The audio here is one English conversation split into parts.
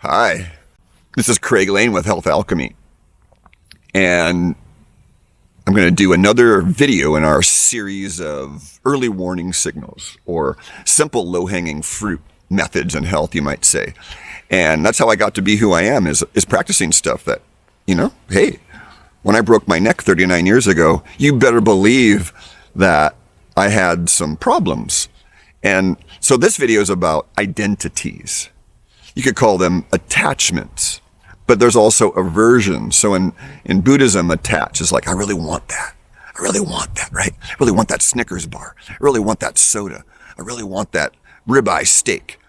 Hi, this is Craig Lane with Health Alchemy, and I'm going to do another video in our series of early warning signals, or simple low-hanging fruit methods in health, you might say. And that's how I got to be who I am, is practicing stuff that, hey, when I broke my neck 39 years ago, you better believe that I had some problems. And so this video is about identities. You could call them attachments, but there's also aversion. So in Buddhism, attach is like, I really want that. I really want that, right? I really want that Snickers bar. I really want that soda. I really want that ribeye steak.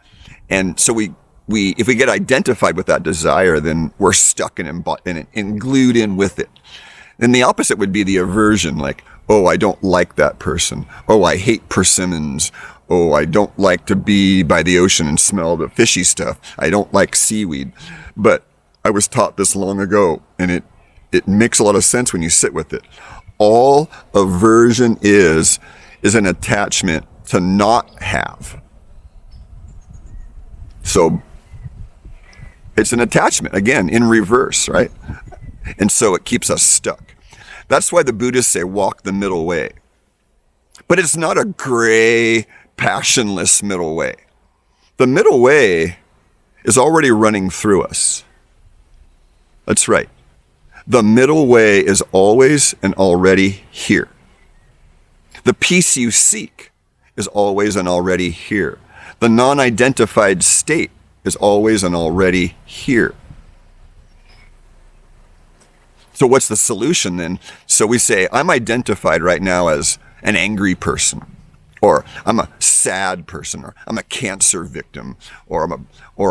And so if we get identified with that desire, then we're stuck in it and glued in with it. Then the opposite would be the aversion, like, oh, I don't like that person. Oh, I hate persimmons. Oh, I don't like to be by the ocean and smell the fishy stuff. I don't like seaweed. But I was taught this long ago, and it makes a lot of sense when you sit with it. All aversion is an attachment to not have. So it's an attachment, again, in reverse, right? And so it keeps us stuck. That's why the Buddhists say walk the middle way. But it's not a gray, passionless middle way. The middle way is already running through us. That's right. The middle way is always and already here. The peace you seek is always and already here. The non-identified state is always and already here. So what's the solution then? So we say, I'm identified right now as an angry person, or I'm a sad person, or I'm a cancer victim, or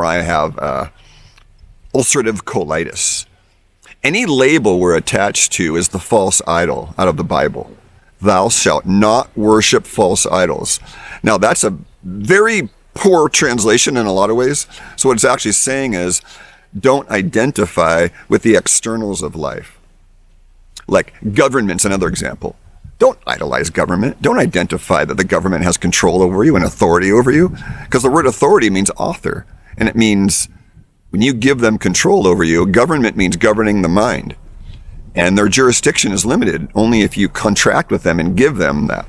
I have ulcerative colitis. Any label we're attached to is the false idol out of the Bible. Thou shalt not worship false idols. Now that's a very poor translation in a lot of ways. So what it's actually saying is, don't identify with the externals of life. Like government's another example. Don't idolize government. Don't identify that the government has control over you and authority over you. Because the word authority means author. And it means when you give them control over you, government means governing the mind. And their jurisdiction is limited only if you contract with them and give them that.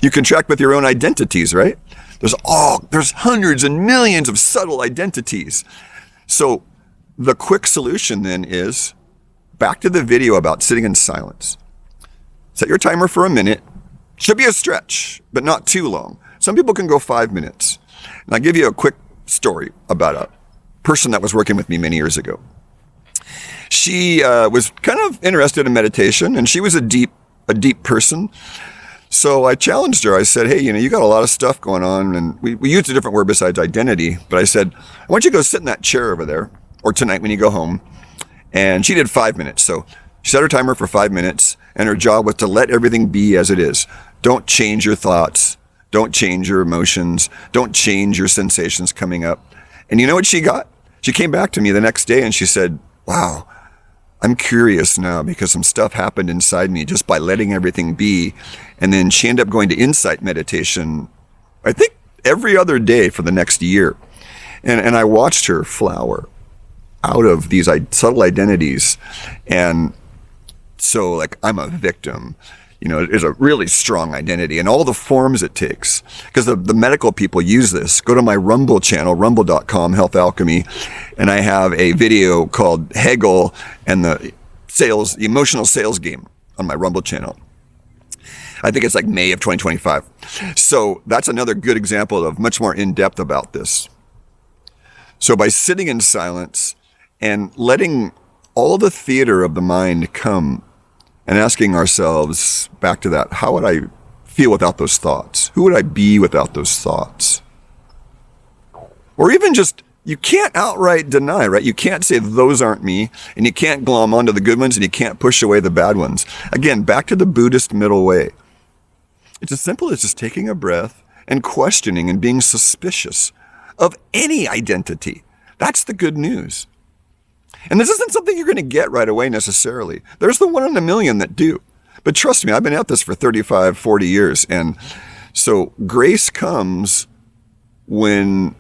You contract with your own identities, right? There's hundreds and millions of subtle identities. So the quick solution then is back to the video about sitting in silence. Set your timer for a minute. Should be a stretch, but not too long. Some people can go 5 minutes. And I'll give you a quick story about a person that was working with me many years ago. She was kind of interested in meditation, and she was a deep person. So I challenged her. I said, hey, you got a lot of stuff going on, and we used a different word besides identity, but I said, I want you to go sit in that chair over there, or tonight when you go home. And she did 5 minutes. So she set her timer for 5 minutes, and her job was to let everything be as it is. Don't change your thoughts. Don't change your emotions. Don't change your sensations coming up. And you know what she got? She came back to me the next day and she said, wow, I'm curious now because some stuff happened inside me just by letting everything be. And then she ended up going to insight meditation, I think every other day for the next year. And I watched her flower out of these subtle identities. And so like, I'm a victim, is a really strong identity and all the forms it takes. Because the medical people use this. Go to my Rumble channel, rumble.com, Health Alchemy. And I have a video called Hegel and the emotional sales game on my Rumble channel. I think it's like May of 2025. So that's another good example of much more in-depth about this. So by sitting in silence and letting all the theater of the mind come and asking ourselves back to that, how would I feel without those thoughts? Who would I be without those thoughts? Or even just, you can't outright deny, right? You can't say those aren't me, and you can't glom onto the good ones, and you can't push away the bad ones. Again, back to the Buddhist middle way. It's as simple as just taking a breath and questioning and being suspicious of any identity. That's the good news. And this isn't something you're going to get right away necessarily. There's the 1 in a million that do. But trust me, I've been at this for 35, 40 years. And so grace comes when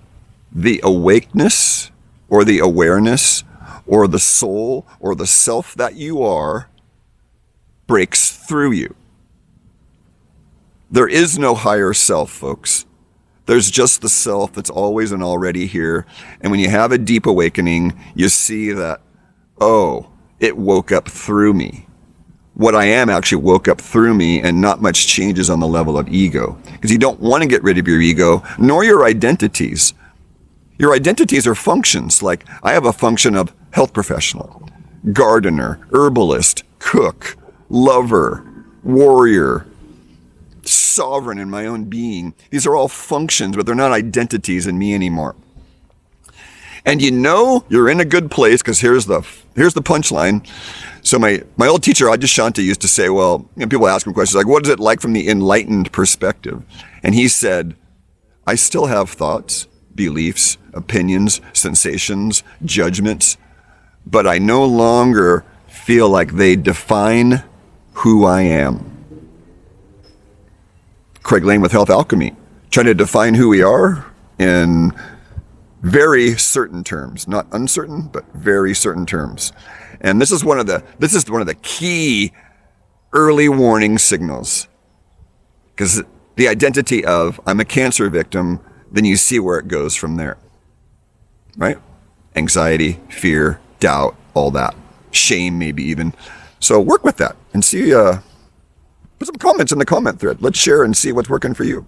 the awakeness or the awareness or the soul or the self that you are breaks through you. There is no higher self, folks. There's just the self that's always and already here. And when you have a deep awakening, you see that, oh, it woke up through me. What I am actually woke up through me, and not much changes on the level of ego. Because you don't want to get rid of your ego, nor your identities. Your identities are functions. Like, I have a function of health professional, gardener, herbalist, cook, lover, warrior, sovereign in my own being. These are all functions, but they're not identities in me anymore. And you know you're in a good place, because here's the punchline. So my old teacher, Ajashanta, used to say, well, people ask him questions like, what is it like from the enlightened perspective? And he said, I still have thoughts, beliefs, opinions, sensations, judgments, but I no longer feel like they define who I am. Craig Lane with Health Alchemy, trying to define who we are in very certain terms, not uncertain, but very certain terms. And this is one of the key early warning signals. Because the identity of I'm a cancer victim, then you see where it goes from there. Right? Anxiety, fear, doubt, all that. Shame, maybe even. So work with that and see, put some comments in the comment thread. Let's share and see what's working for you.